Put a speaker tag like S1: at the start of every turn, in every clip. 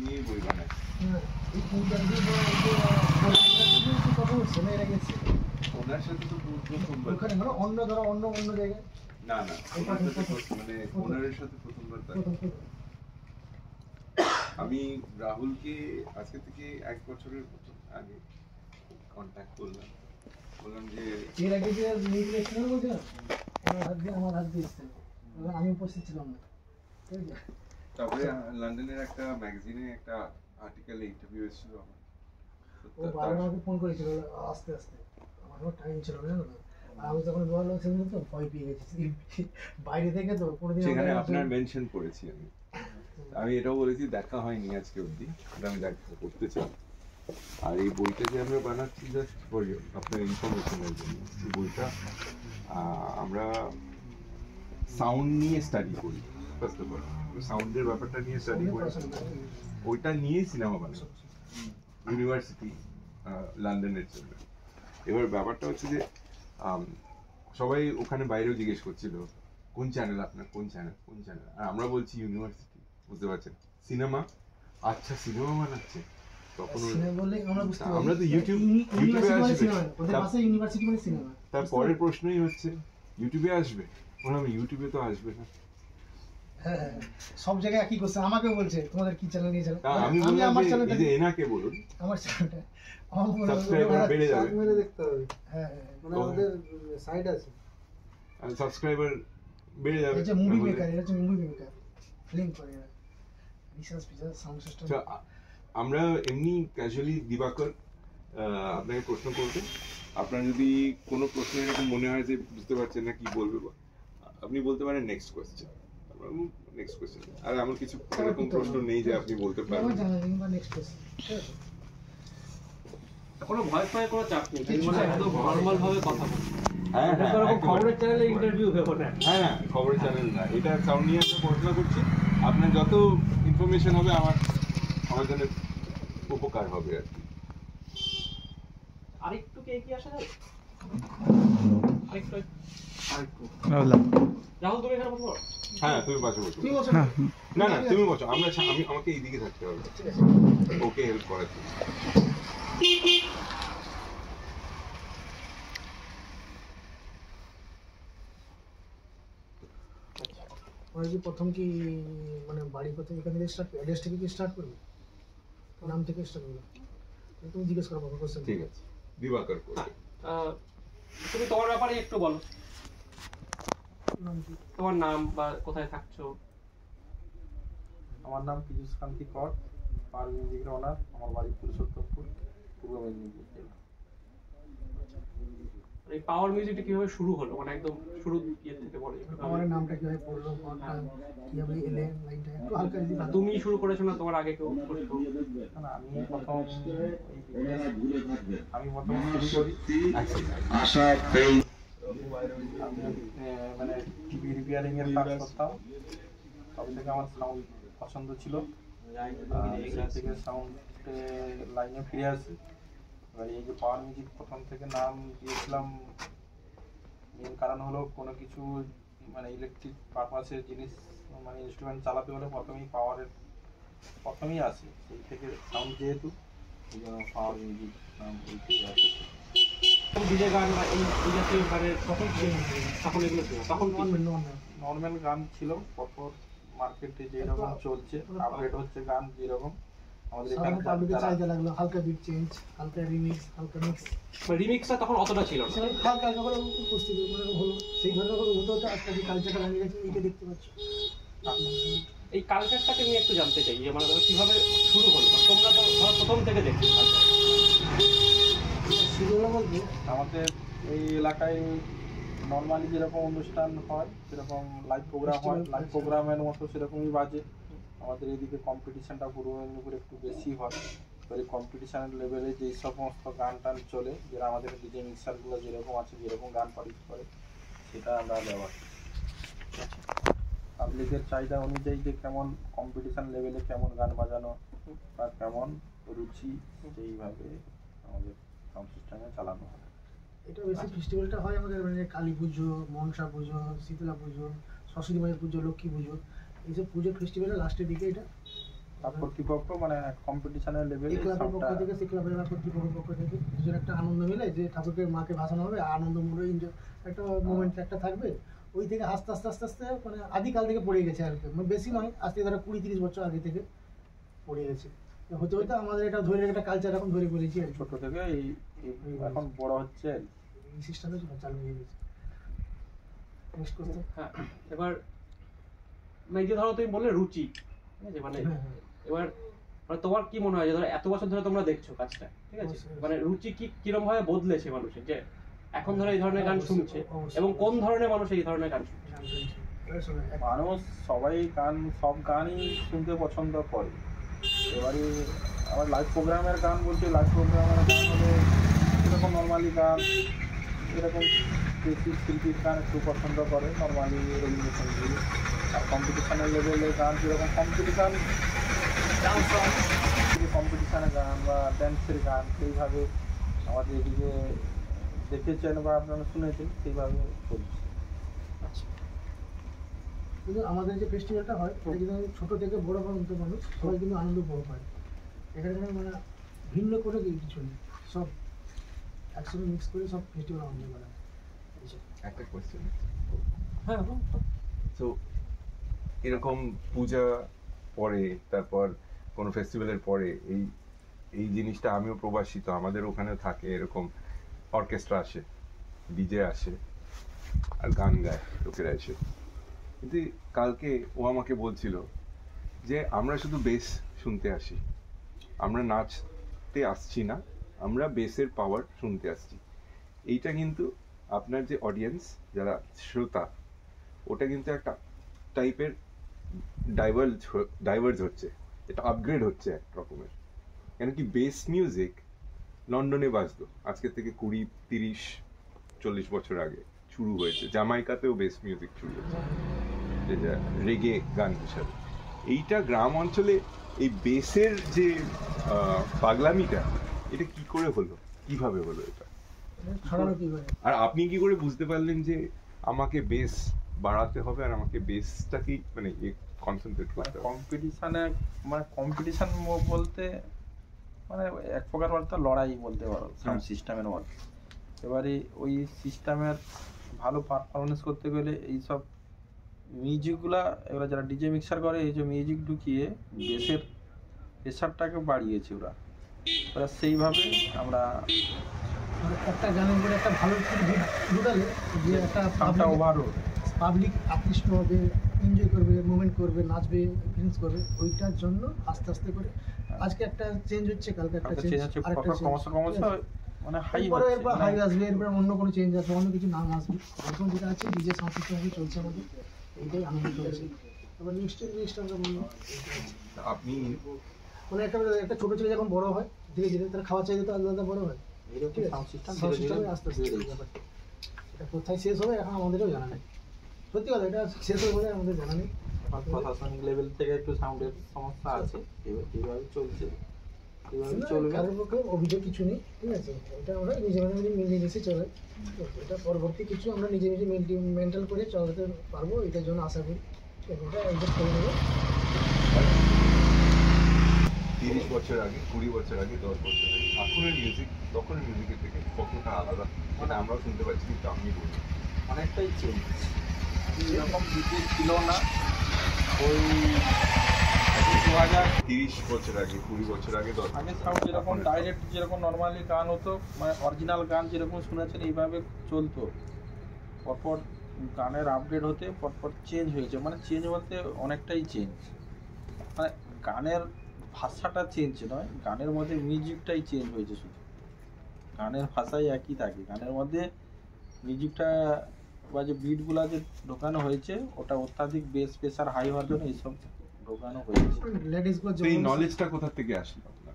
S1: নিয়ে বই বানায়। ওনার সাথে তো প্রথমবার
S2: মানে অন্য ধরো অন্য জায়গায়
S1: না ওনার সাথে মানে ওনারের সাথে প্রথমবার আমি রাহুলকে আজকে থেকে 1 বছরের আগে কন্ট্যাক্ট করলাম, বললাম যে
S2: এর আগে যে মিটিং ছিল বলছো আমার হাত দিয়ে আমি উপস্থিত ছিলাম না।
S1: তারপরে লন্ডনের একটা ম্যাগাজিনে একটা আর্টিকেলে ইন্টারভিউ এসেছিল আমার,
S2: ও বারবার আমাকে ফোন করেছিল আস্তে আমার টাইম ছিল না জানো। আর আমি তখন বড় লোক ছিলাম তো ভয় পেয়ে গেছি বাইরে থেকে, তো কোনোদিন
S1: সেখানে আপনার মেনশন করেছি আমি এটাও বলেছি দেখা হয়নি আজকে অবধি, আমি দেখা করতে চাই। আর এই বইটা যে আমরা বানাচ্ছি জাস্ট ফর আপনার ইনফরমেশনের জন্য, এই বইটা আমরা সাউন্ড নিয়ে স্টাডি করি। ফার্স্ট অফ অল সাউন্ডের ব্যাপারটা নিয়ে স্টাডি করি, ওইটা নিয়ে সিনেমা বানাই ইউনিভার্সিটি লন্ডনের জন্য। এবার ব্যাপারটা হচ্ছে যে সবাই ওখানে বাইরেও জিজ্ঞেস করছিল কোন চ্যানেল আপনার, কোন চ্যানেল আর আমরা বলছি ইউনিভার্সিটি, বুঝতে পারছেন? সিনেমা, আচ্ছা সিনেমা বানাচ্ছে, তখন আমরা তো ইউটিউবে আসবে, তার পরের প্রশ্নই হচ্ছে ইউটিউবে আসবে, বললাম ইউটিউবে তো আসবে না।
S2: হ্যাঁ সব জায়গায় একই কোশ্চেন আমাকে বলছে তোমাদের কি চ্যানেল নিয়ে চ্যানেল,
S1: আমি বললাম আমার চ্যানেলটা যে এনাকে বলুন
S2: আমার চ্যানেলটা
S1: সাবস্ক্রাইবার বেড়ে যাবে,
S2: মেরে দেখতে হবে। হ্যাঁ মানে আমাদের সাইট আছে,
S1: আর সাবস্ক্রাইবার বেড়ে যাবে।
S2: এটা মুভি মেকার, লিংক করে রিসার্চ ফিচার সাউন্ড সিস্টেম।
S1: আমরা এমনি ক্যাজুয়ালি দিবাকর আপনাকে প্রশ্ন করবেন, আপনার যদি কোনো প্রশ্ন এরকম মনে হয় যে বুঝতে পারছেন না কি বলবে, আপনি বলতে পারেন নেক্সট কোয়েশ্চেন, আর এমন কিছু এরকম প্রশ্ন নেই যে আপনি বলতে পারবেন
S3: কোনো ভয় কোনো চাপ নেই, একদম নরমাল ভাবে কথা বলুন।
S1: হ্যাঁ
S3: খবরের চ্যানেলে ইন্টারভিউ হবে না,
S1: হ্যাঁ খবরের চ্যানেল না, এটা সাউন্ড নিয়ে আমরা পড়াশোনা করছি, আপনার যত ইনফরমেশন হবে আমার জন্য উপকার হবে আর কি।
S3: আরেকটু কে কি আসা যাবে, আরেকটু রাহুল তুমি এখানে বসো।
S1: হ্যাঁ তুমি পাশে বসো, না তুমি বসো, আমাকে এইদিকে থাকতে হবে ওকে হেল্প করার জন্য।
S2: প্রথম কি মানে বাড়ি কোথায়, এখান থেকে স্টার্ট, অ্যাড্রেস থেকে কি স্টার্ট করবে, নাম থেকে স্টার্ট করবে? তুমি জিজ্ঞেস করো বাবা কোশ্চেন।
S1: ঠিক আছে দিবাকর করবে।
S3: তুমি তোমার ব্যাপারে একটু বলো, তোমার নাম বা কোথায় থাকছো?
S4: আমার নাম পীযূষ কান্তি কর, পাল মিউজিকের ওনার, আমার বাড়ি পুরুষোত্তমপুর, পূর্ব মেদিনীপুর জেলা।
S3: এই পাওয়ার মিউজিকটা কিভাবে শুরু হলো, মানে একদম শুরু ইয়ে থেকে বলো।
S2: আমার নামটা কিভাবে পড়লো, কিভাবে এলে লাইনটা একটু হালকা যদি
S3: তুমি শুরু করেছো না তোমার আগে কেউ করতো?
S4: না আমি প্রথম শুরু করি আশা মানে টিভি রিপেয়ারিং এর কাজ করতাম, তবে থেকে আমার সাউন্ড পছন্দ ছিল, সেখান থেকে সাউন্ড লাইনে ফিরে আসি। এবার এই যে পাওয়ার মিউজিক প্রথম থেকে নাম দিয়েছিলাম, মেন কারণ হলো কোনো কিছু মানে ইলেকট্রিক পারপাসের জিনিস মানে ইনস্ট্রুমেন্ট চালাতে হলে প্রথমেই আসে, সেই থেকে সাউন্ড যেহেতু এই জন্য পাওয়ার মিউজিক নাম এই থেকে আসে।
S3: ডিজে গান বা এই জাতীয় গানের তখন এগুলো ছিল, তখন
S4: নর্মাল গান ছিল, পরপর মার্কেটে যেরকম চলছে আপডেট হচ্ছে গান যেরকম আমাদের এখানে
S2: চাহিদা লাগলো, হালকা বিট চেঞ্জ, হালকা রিমিক্স, হালকা মিক্স।
S3: রিমিক্সটা তখন অতটা ছিল না,
S2: হালকা করে উপস্থিতি মানে হলো, সেই ধরনের করে হতো তো আজকে যে কালচারটা লাগিয়ে গেছে এইটা দেখতে পাচ্ছ।
S3: এই কালচারটাকে নিয়ে একটু জানতে চাই, যে মানে কিভাবে শুরু হলো, তোমরা তো প্রথম থেকে দেখছো
S2: শুরু হলো বলতে
S4: আমাদের এই এলাকায় নর্মালি যেরকম অনুষ্ঠান হয় সেরকম লাইভ প্রোগ্রাম হয়, লাইভ প্রোগ্রামের মতো সেরকমই বাজে। আমাদের এদিকে কম্পিটিশানটা পূর্ব মেদিনীপুরে একটু বেশি হয়, তো এই কম্পিটিশানের লেভেলে যেই সমস্ত গান টান চলে, যারা আমাদের ডিজে মিক্সারগুলো যেরকম আছে যেরকম গান পাবলিশ করে সেটা আমরা ব্যবহার করি। পাবলিকের চাহিদা অনুযায়ী যে কেমন কম্পিটিশান লেভেলে কেমন গান বাজানো বা কেমন রুচি, সেইভাবে আমাদের সাউন্ড সিস্টেমে চালানো হয়।
S2: এটা বেশি ফেস্টিভ্যালটা হয় আমাদের মানে কালী পুজো, মনসা পুজো, শীতলা পুজো, সরস্বতী মায়ের পুজো, লক্ষ্মী পুজো, এইসব পুজোর ফেস্টিভ্যালের লাস্টের দিকে এটা
S4: তার কর্তৃপক্ষ মানে কম্পিটিশনের লেভেলে
S2: এই ক্লাবের পক্ষ থেকে সেই ক্লাবের কর্তৃপক্ষের পক্ষ থেকে দুজন একটা আনন্দ মিলে যে ঠাকুরকে মাকে ভাসানো হবে, আনন্দমূলক এনজয় একটা মোমেন্ট একটা থাকবে। ওই থেকে আস্তে আস্তে আস্তে আস্তে মানে আদিকাল থেকে পড়ে গেছে আর কি, মানে বেশি নয়, আজ থেকে ধরো 20-30 বছর আগে থেকে পড়ে গেছে। হতে হতে আমাদের এটা ধরে একটা কালচার এখন ধরে ফেলেছি আর কি।
S4: ছোট থেকে এই এখন বড় হচ্ছে আর কি।
S2: এই সিস্টেমে চালু হয়ে গেছে। Next question.
S3: হ্যাঁ, এবার এই যে ধরো তুমি বললে রুচি, ঠিক আছে, মানে এবার মানে তোমার কি মনে হয় যে ধরো এত বছর ধরে তোমরা দেখছো কাজটা, ঠিক আছে, মানে রুচি কিরকম ভাবে বদলেছে মানুষের, যে এখন ধরো এই ধরনের গান শুনছে এবং কোন ধরনের মানুষ এই ধরনের গান শুনছে?
S4: মানুষ সবাই সব গানই শুনতে পছন্দ করে। এবারে আবার লাইভ প্রোগ্রামের গান বলতে লাইভ প্রোগ্রামের গান হলে এরকম নর্মালি গান, এরকম বেশি শিল্পীর গান একটু পছন্দ করে নর্মালি রবীন্দ্রসঙ্গীত। আর কম্পিটিশনের লেভেলে গান যেরকম কম্পিটিশান ডান্স সং, কম্পিটিশানের গান বা ড্যান্সের গান সেইভাবে আমাদের এদিকে দেখেছেন বা আপনারা শুনেছেন, সেইভাবে চলছে।
S3: আচ্ছা,
S2: কিন্তু আমাদের যে ফেস্টিভ্যালটা হয় এটা কিন্তু ছোটো থেকে বড় পর্যন্ত মানুষ সবাই কিন্তু আনন্দ উপভোগ করে। এখানে মানে ভিন্ন কোনো কিছু নেই, সব একসঙ্গে মিক্স করে সব ফেস্টিভ্যাল আনন্দ করা হয়।
S1: একটা কোয়েশ্চেন,
S3: হ্যাঁ,
S1: সো এরকম পূজা পরে তারপর কোনো ফেস্টিভ্যালের পরে এই এই জিনিসটা, আমিও প্রবাসী তো আমাদের ওখানে থাকে, এরকম অর্কেস্ট্রা আসে, ডিজে আসে আর গান গায় লোকেরা এসে। কিন্তু কালকে ও আমাকে বলছিল যে আমরা শুধু বেস শুনতে আসি, আমরা নাচতে আসছি না, আমরা বেসের পাওয়ার শুনতে আসছি। এইটা কিন্তু আপনার যে অডিয়েন্স যারা শ্রোতা, ওটা কিন্তু একটা টাইপের ডাইভার্জ হচ্ছে, এটা আপগ্রেড হচ্ছে এক রকমের। কেন কি বেস মিউজিক লন্ডনে বাজতো আজকে থেকে 20-30-40 বছর আগে শুরু হয়েছে, জামাইকাতেও বেস মিউজিক শুরু হয়েছে রেগে গান হিসাবে। এইটা গ্রাম অঞ্চলে এই বেসের যে পাগলামিটা, এটা কি করে হলো, কিভাবে হলো এটা?
S2: ছড়ানো কীভাবে?
S1: আর আপনি কি করে বুঝতে পারলেন যে আমাকে বেস বাড়াতে হবে আর আমাকে বেসটাকেই মানে কনসেন্ট্রেট করতে হবে?
S4: কম্পিটিশন বলতে মানে এক প্রকার বলতে লড়াই বলতে পারো সাউন্ড সিস্টেমের মধ্যে। এবারে ওই সিস্টেমের ভালো পারফরমেন্স করতে গেলে এইসব মিউজিকগুলা, এবার যারা ডিজে মিক্সার করে এই যে মিউজিক ঢুকিয়ে বেসের প্রেশারটাকে বাড়িয়েছে ওরা সেইভাবে আমরা
S2: একটা গানের পরে একটা ভালো ঢুকালে যে একটা পাবলিক আকৃষ্ট হবে, এনজয় করবে, মুভমেন্ট করবে, নাচবে, ফিলিংস করবে, ওইটার জন্য আস্তে আস্তে করে আজকে একটা চেঞ্জ হচ্ছে, কালকে একটা চেঞ্জ হচ্ছে, আরেকটা
S4: মানে হাই
S2: এরপর হাই আসবে, এরপর অন্য কোনো চেঞ্জ আসবে, অন্য কিছু নাম আসবে। এখন যেটা আছে ডিজে সাউন্ড সিস্টেম চলছে আমাদের, এইটাই আনন্দ চলছে। এবার নেক্সট আমরা বলবো
S1: আপনি
S2: মানে একটা ছোটো ছেলে যখন বড় হয় ধীরে ধীরে তার খাওয়া চাহিদা তো আলাদা বড় হয়, ঠিক আছে, সাউন্ড সিস্টেমে আস্তে আস্তে ব্যাপারটা এটা কোথায় শেষ হবে এখন আমাদেরও জানা নেই। সত্যি কথা, এটা শেষ হবে বলে আমাদের জানা নেই।
S4: প্রশাসনিক লেভেল থেকে একটু সাউন্ডের সমস্যা আছে, এইভাবে চলছে, এইভাবে চলবে।
S2: কারোর পক্ষে অভিযোগ কিছু নেই, ঠিক আছে, এটা আমরা নিজে মিলেমিশে চলে, এটা পরবর্তী কিছু আমরা নিজে মেন্টাল করে চলাতে পারবো, এটার জন্য আশা করি। এটা অ্যাডজাস্ট করে নেবো।
S1: 30 বছর আগে, 20 বছর আগে, 10 বছর আগে এখনের মিউজিক তখনের মিউজিকের থেকে কতটা আলাদা, মানে আমরাও শুনতে পাচ্ছি, কিন্তু আপনি বলছেন
S4: অনেকটাই চেঞ্জ। এরকম দিকে ছিল না ওই
S1: 30 বছর আগে, 20 বছর আগে, 10
S4: আগে সাউন্ড যেরকম ডাইরেক্ট যেরকম নর্মালি গান হতো, মানে অরিজিনাল গান যেরকম শুনেছেন এইভাবে চলতো। পরপর গানের আপডেট হতে পরপর চেঞ্জ হয়েছে, মানে চেঞ্জ বলতে অনেকটাই চেঞ্জ। মানে গানের ভাষাটা চেঞ্জ নয়, গানের মধ্যে মিউজিকটাই চেঞ্জ হয়েছে। শুধু গানের ভাষাই একই থাকে, গানের মধ্যে মিউজিকটা বা যে বিটগুলা যে ঢোকানো হয়েছে ওটা অত্যাধিক বেস প্রেসার হাই হওয়ার জন্য এইসব ঢোকানো হয়েছে।
S1: এই নলেজটা কোথা থেকে আসলো আপনার,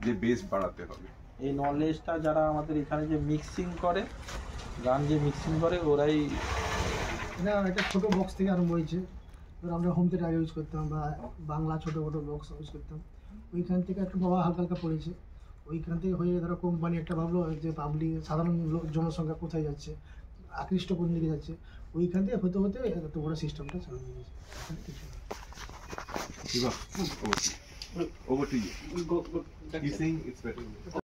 S1: যে বেস বাড়াতে হবে?
S4: এই নলেজটা যারা আমাদের এখানে যে মিক্সিং করে, গান যে মিক্সিং করে ওরাই।
S2: এটা একটা ছোটো বক্স থেকে আরম্ভ হয়েছে, ধর আমরা হোম থিয়েটার ইউজ করতাম বা বাংলা ছোটো ছোটো বক্স ইউজ করতাম, ওইখান থেকে একটু বাবা হালকা হালকা পড়েছে, ওইখান থেকে হয়ে ধরো কোম্পানি একটা ভাবলো যে পাবলিক সাধারণ জনসংখ্যা কোথায় যাচ্ছে, আকৃষ্ট কোন দিকে যাচ্ছে, ওইখান থেকে হতে হতে এত বড় সিস্টেমটা চালু হয়ে গেছে।
S1: Shiva, over to you.
S3: Go,
S1: He's saying it's better.